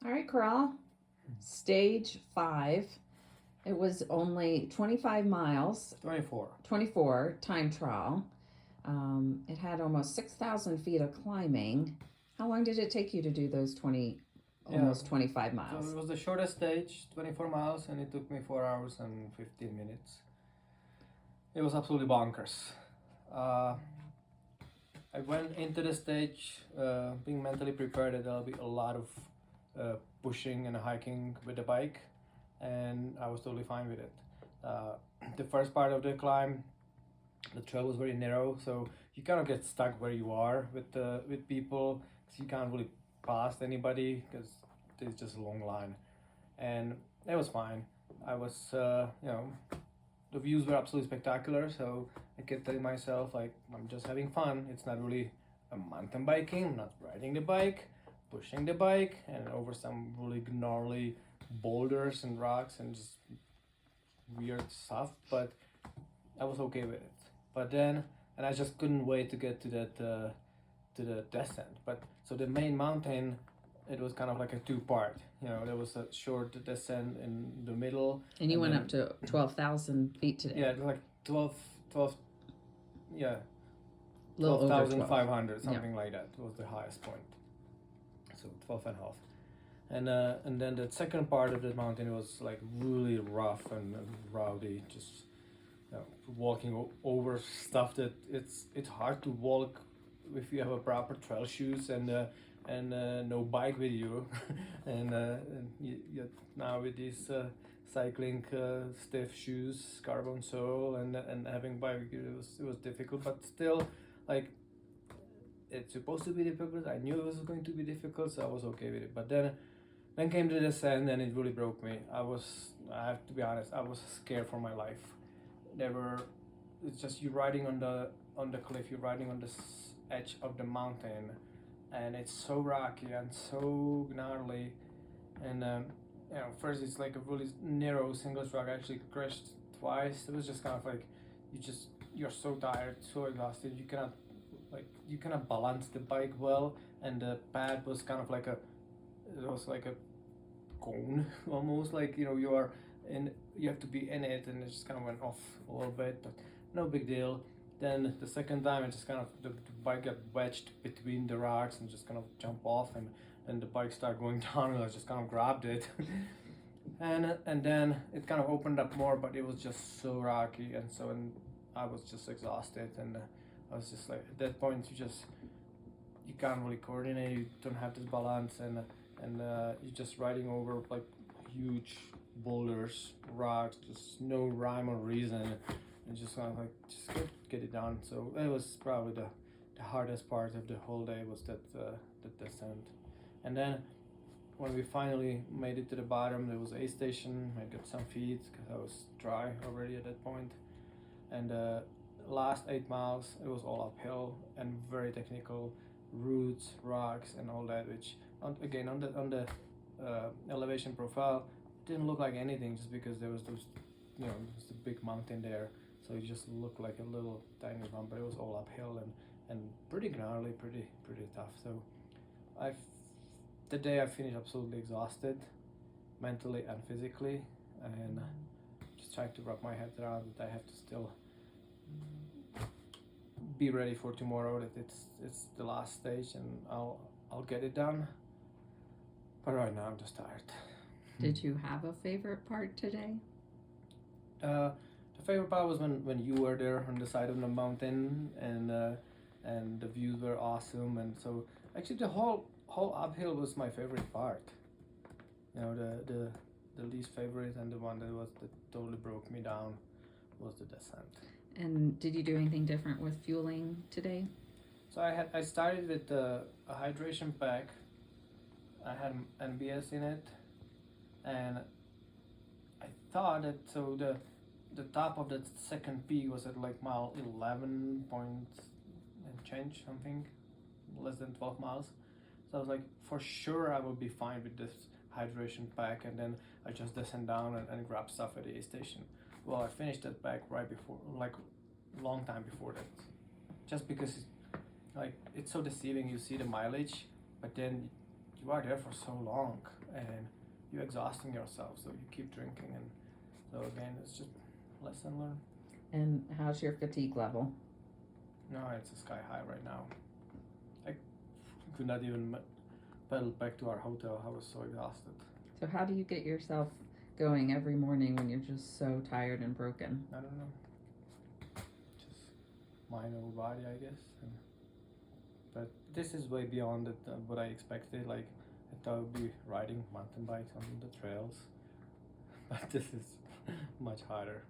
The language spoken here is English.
All right, Corral. Stage 5. It was only 25 miles, 24. 24 time trial. It had almost 6,000 feet of climbing. How long did it take you to do those Yeah, almost 25 so miles? it was the shortest stage, 24 miles, and it took me 4 hours and 15 minutes. It was absolutely bonkers. Uh, I went into the stage being mentally prepared that there'll be a lot of pushing and hiking with the bike, and I was totally fine with it. Uh, the first part of the climb, the trail was very narrow, so you kind of get stuck where you are with people, because you can't really pass anybody because there's just a long line, and it was fine. I was, the views were absolutely spectacular, so I kept telling myself like I'm just having fun. It's not really a mountain biking. I'm not riding the bike, pushing the bike, and over some really gnarly boulders and rocks and just weird stuff. But I was okay with it. But then, and I just couldn't wait to get to that to the descent. But so the main mountain, it was kind of like a two-part. There was a short descent in the middle, And you and went then up to 12,000 feet today. yeah, it was like 12, yeah, A little over 12. 12,500, Yeah. something like that was the highest point. So 12 and a half. And then the second part of the mountain was like really rough and rowdy, just walking over stuff that it's hard to walk if you have a proper trail shoes and no bike with you, and you now with these cycling stiff shoes, carbon sole, and having bike, it was difficult, but still, like, it's supposed to be difficult. I knew it was going to be difficult, so I was okay with it. But then came the descent, and it really broke me. I have to be honest, I was scared for my life. It's just you riding on the cliff, you're riding on the edge of the mountain, and it's so rocky and so gnarly. And first it's like a really narrow single track. I actually crashed twice. It was just kind of like you're so tired, so exhausted. You cannot balance the bike well, and the pad was kind of like a cone almost, like you are in, you have to be in it, and it just kind of went off a little bit, but no big deal. Then the second time, it just kind of the bike got wedged between the rocks and just kind of jump off, and the bike started going down, and I just kind of grabbed it. And then it kind of opened up more, but it was just so rocky, and I was just exhausted, and I was just like, at that point you can't really coordinate, you don't have this balance, and you're just riding over like huge boulders, rocks, just no rhyme or reason, and just kind of like just get it done. So it was probably the hardest part of the whole day was that descent. And then when we finally made it to the bottom, there was a station. I got some feed because I was dry already at that point. And last 8 miles, it was all uphill and very technical, roots, rocks, and all that, which again on the elevation profile didn't look like anything, just because there was just a big mountain there, so it just looked like a little tiny one, but it was all uphill and pretty gnarly, pretty tough. So the day I finished absolutely exhausted, mentally and physically, and just trying to wrap my head around that I have to still be ready for tomorrow, that it's the last stage, and I'll get it done. But right now I'm just tired. Did you have a favorite part today? The favorite part was when you were there on the side of the mountain, and the views were awesome, and so actually the whole uphill was my favorite part. The least favorite, and the one that totally broke me down, was the descent. And did you do anything different with fueling today? So I started with a hydration pack. I had NBS in it, and I thought that, so the top of the second peak was at like mile 11 point and change, something less than 12 miles. So I was like, for sure I will be fine with this hydration pack, and then I just descend down and grab stuff at the aid station. Well, I finished that pack right before, like long time before that, just because like it's so deceiving. You see the mileage, but then you are there for so long and you're exhausting yourself, so you keep drinking, and so again, it's just lesson learned. And how's your fatigue level? No, it's a sky high right now. I could not even pedal back to our hotel. I was so exhausted. So how do you get yourself going every morning when you're just so tired and broken? I don't know. Just mind over body, I guess. But this is way beyond what I expected. Like, I thought I would be riding mountain bikes on the trails, but this is much harder.